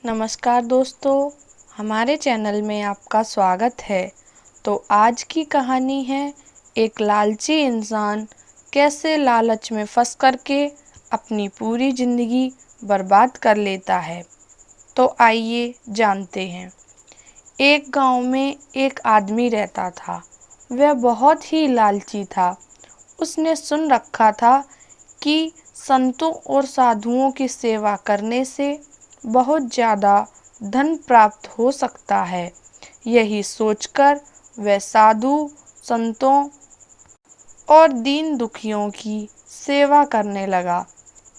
नमस्कार दोस्तों, हमारे चैनल में आपका स्वागत है। तो आज की कहानी है एक लालची इंसान कैसे लालच में फंस करके अपनी पूरी ज़िंदगी बर्बाद कर लेता है। तो आइए जानते हैं। एक गांव में एक आदमी रहता था। वह बहुत ही लालची था। उसने सुन रखा था कि संतों और साधुओं की सेवा करने से बहुत ज़्यादा धन प्राप्त हो सकता है। यही सोचकर वह साधु, संतों और दीन दुखियों की सेवा करने लगा।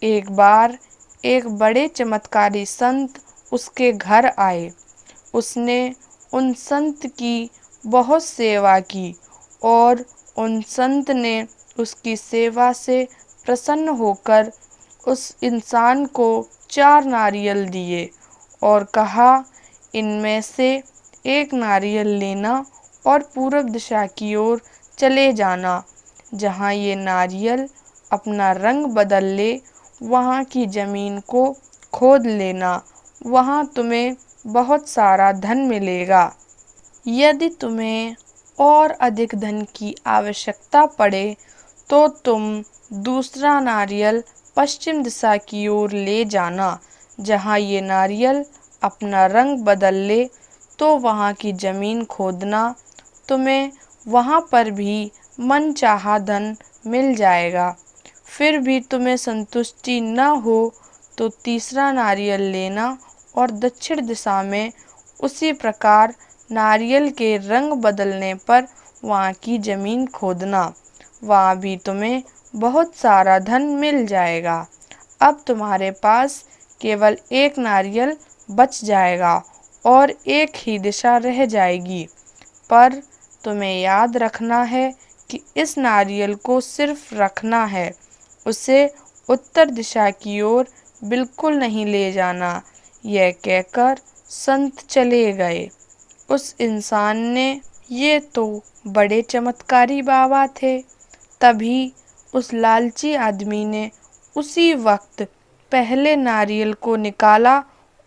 एक बार एक बड़े चमत्कारी संत उसके घर आए। उसने उन संत की बहुत सेवा की और उन संत ने उसकी सेवा से प्रसन्न होकर उस इंसान को 4 नारियल दिए और कहा, इनमें से एक नारियल लेना और पूरब दिशा की ओर चले जाना। जहाँ ये नारियल अपना रंग बदल ले, वहाँ की ज़मीन को खोद लेना। वहाँ तुम्हें बहुत सारा धन मिलेगा। यदि तुम्हें और अधिक धन की आवश्यकता पड़े तो तुम दूसरा नारियल पश्चिम दिशा की ओर ले जाना। जहाँ ये नारियल अपना रंग बदल ले तो वहाँ की ज़मीन खोदना। तुम्हें वहाँ पर भी मनचाहा धन मिल जाएगा। फिर भी तुम्हें संतुष्टि न हो तो तीसरा नारियल लेना और दक्षिण दिशा में उसी प्रकार नारियल के रंग बदलने पर वहाँ की ज़मीन खोदना। वहाँ भी तुम्हें बहुत सारा धन मिल जाएगा। अब तुम्हारे पास केवल एक नारियल बच जाएगा और एक ही दिशा रह जाएगी। पर तुम्हें याद रखना है कि इस नारियल को सिर्फ रखना है, उसे उत्तर दिशा की ओर बिल्कुल नहीं ले जाना। यह कहकर संत चले गए। उस इंसान ने, ये तो बड़े चमत्कारी बाबा थे। तभी उस लालची आदमी ने उसी वक्त पहले नारियल को निकाला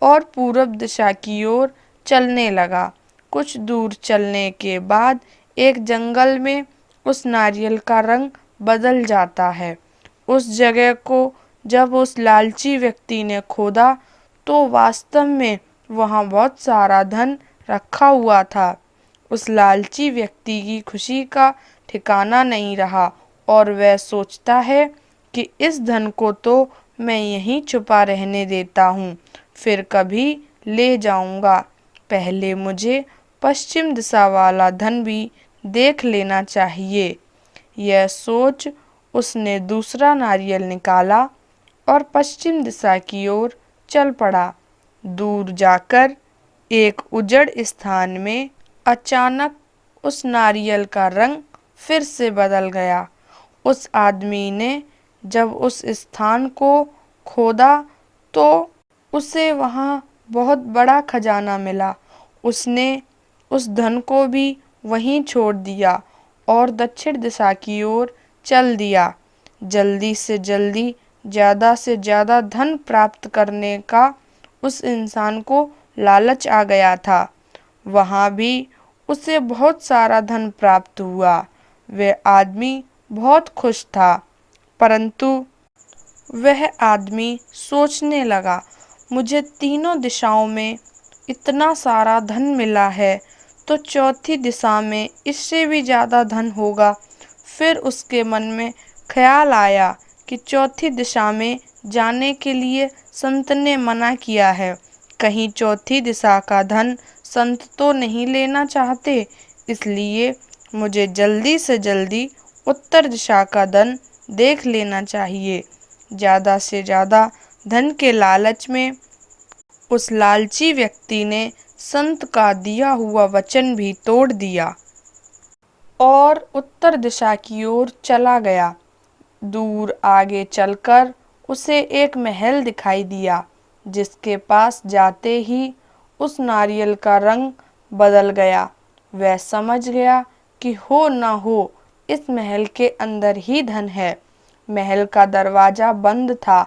और पूरब दिशा की ओर चलने लगा। कुछ दूर चलने के बाद एक जंगल में उस नारियल का रंग बदल जाता है। उस जगह को जब उस लालची व्यक्ति ने खोदा तो वास्तव में वहाँ बहुत सारा धन रखा हुआ था। उस लालची व्यक्ति की खुशी का ठिकाना नहीं रहा और वह सोचता है कि इस धन को तो मैं यहीं छुपा रहने देता हूँ, फिर कभी ले जाऊँगा। पहले मुझे पश्चिम दिशा वाला धन भी देख लेना चाहिए। यह सोच उसने दूसरा नारियल निकाला और पश्चिम दिशा की ओर चल पड़ा। दूर जाकर एक उजड़ स्थान में अचानक उस नारियल का रंग फिर से बदल गया। उस आदमी ने जब उस स्थान को खोदा तो उसे वहाँ बहुत बड़ा खजाना मिला। उसने उस धन को भी वहीं छोड़ दिया और दक्षिण दिशा की ओर चल दिया। जल्दी से जल्दी ज़्यादा से ज़्यादा धन प्राप्त करने का उस इंसान को लालच आ गया था। वहाँ भी उसे बहुत सारा धन प्राप्त हुआ। वह आदमी बहुत खुश था, परंतु वह आदमी सोचने लगा, मुझे तीनों दिशाओं में इतना सारा धन मिला है तो चौथी दिशा में इससे भी ज़्यादा धन होगा। फिर उसके मन में ख्याल आया कि चौथी दिशा में जाने के लिए संत ने मना किया है। कहीं चौथी दिशा का धन संत तो नहीं लेना चाहते, इसलिए मुझे जल्दी से जल्दी उत्तर दिशा का धन देख लेना चाहिए। ज़्यादा से ज़्यादा धन के लालच में उस लालची व्यक्ति ने संत का दिया हुआ वचन भी तोड़ दिया और उत्तर दिशा की ओर चला गया। दूर आगे चलकर उसे एक महल दिखाई दिया, जिसके पास जाते ही उस नारियल का रंग बदल गया। वह समझ गया कि हो न हो इस महल के अंदर ही धन है। महल का दरवाज़ा बंद था।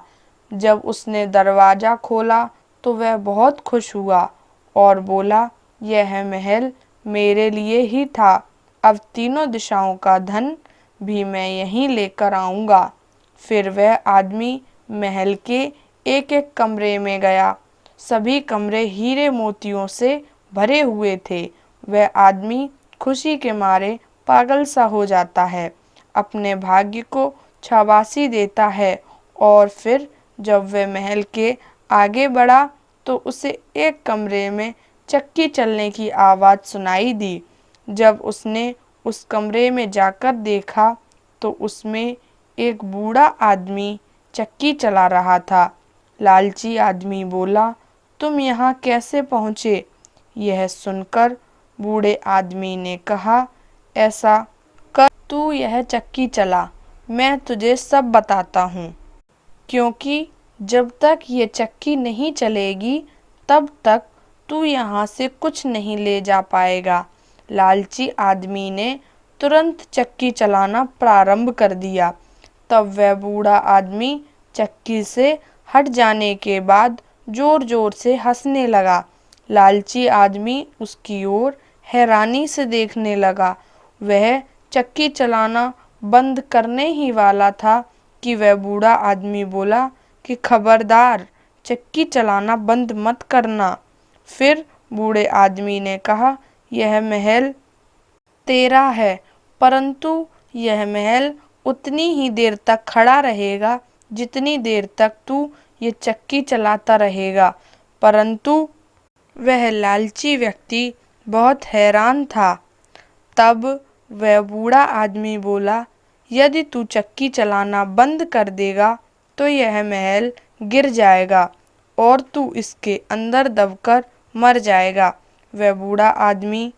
जब उसने दरवाज़ा खोला तो वह बहुत खुश हुआ और बोला, यह महल मेरे लिए ही था, अब तीनों दिशाओं का धन भी मैं यहीं लेकर आऊँगा। फिर वह आदमी महल के एक एक कमरे में गया। सभी कमरे हीरे मोतियों से भरे हुए थे। वह आदमी खुशी के मारे पागल सा हो जाता है, अपने भाग्य को शाबाशी देता है और फिर जब वह महल के आगे बढ़ा तो उसे एक कमरे में चक्की चलने की आवाज़ सुनाई दी। जब उसने उस कमरे में जाकर देखा तो उसमें एक बूढ़ा आदमी चक्की चला रहा था। लालची आदमी बोला, तुम यहाँ कैसे पहुँचे? यह सुनकर बूढ़े आदमी ने कहा, ऐसा कर, तू यह चक्की चला, मैं तुझे सब बताता हूँ। क्योंकि जब तक ये चक्की नहीं चलेगी तब तक तू यहाँ से कुछ नहीं ले जा पाएगा। लालची आदमी ने तुरंत चक्की चलाना प्रारंभ कर दिया। तब वह बूढ़ा आदमी चक्की से हट जाने के बाद जोर जोर से हंसने लगा। लालची आदमी उसकी ओर हैरानी से देखने लगा। वह चक्की चलाना बंद करने ही वाला था कि वह बूढ़ा आदमी बोला कि खबरदार, चक्की चलाना बंद मत करना। फिर बूढ़े आदमी ने कहा, यह महल तेरा है, परंतु यह महल उतनी ही देर तक खड़ा रहेगा जितनी देर तक तू ये चक्की चलाता रहेगा। परंतु वह लालची व्यक्ति बहुत हैरान था। तब वह बूढ़ा आदमी बोला, यदि तू चक्की चलाना बंद कर देगा तो यह महल गिर जाएगा और तू इसके अंदर दबकर मर जाएगा। वह बूढ़ा आदमी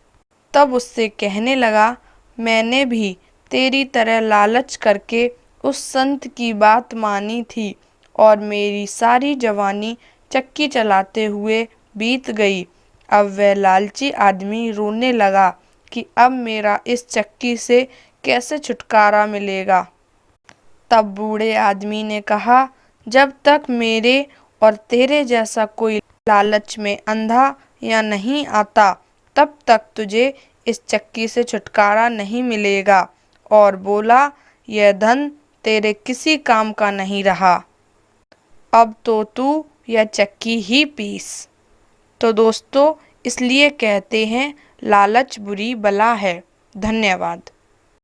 तब उससे कहने लगा, मैंने भी तेरी तरह लालच करके उस संत की बात मानी थी और मेरी सारी जवानी चक्की चलाते हुए बीत गई। अब वह लालची आदमी रोने लगा कि अब मेरा इस चक्की से कैसे छुटकारा मिलेगा। तब बूढ़े आदमी ने कहा, जब तक मेरे और तेरे जैसा कोई लालच में अंधा या नहीं आता तब तक तुझे इस चक्की से छुटकारा नहीं मिलेगा। और बोला, यह धन तेरे किसी काम का नहीं रहा, अब तो तू यह चक्की ही पीस। तो दोस्तों, इसलिए कहते हैं लालच बुरी बला है। धन्यवाद।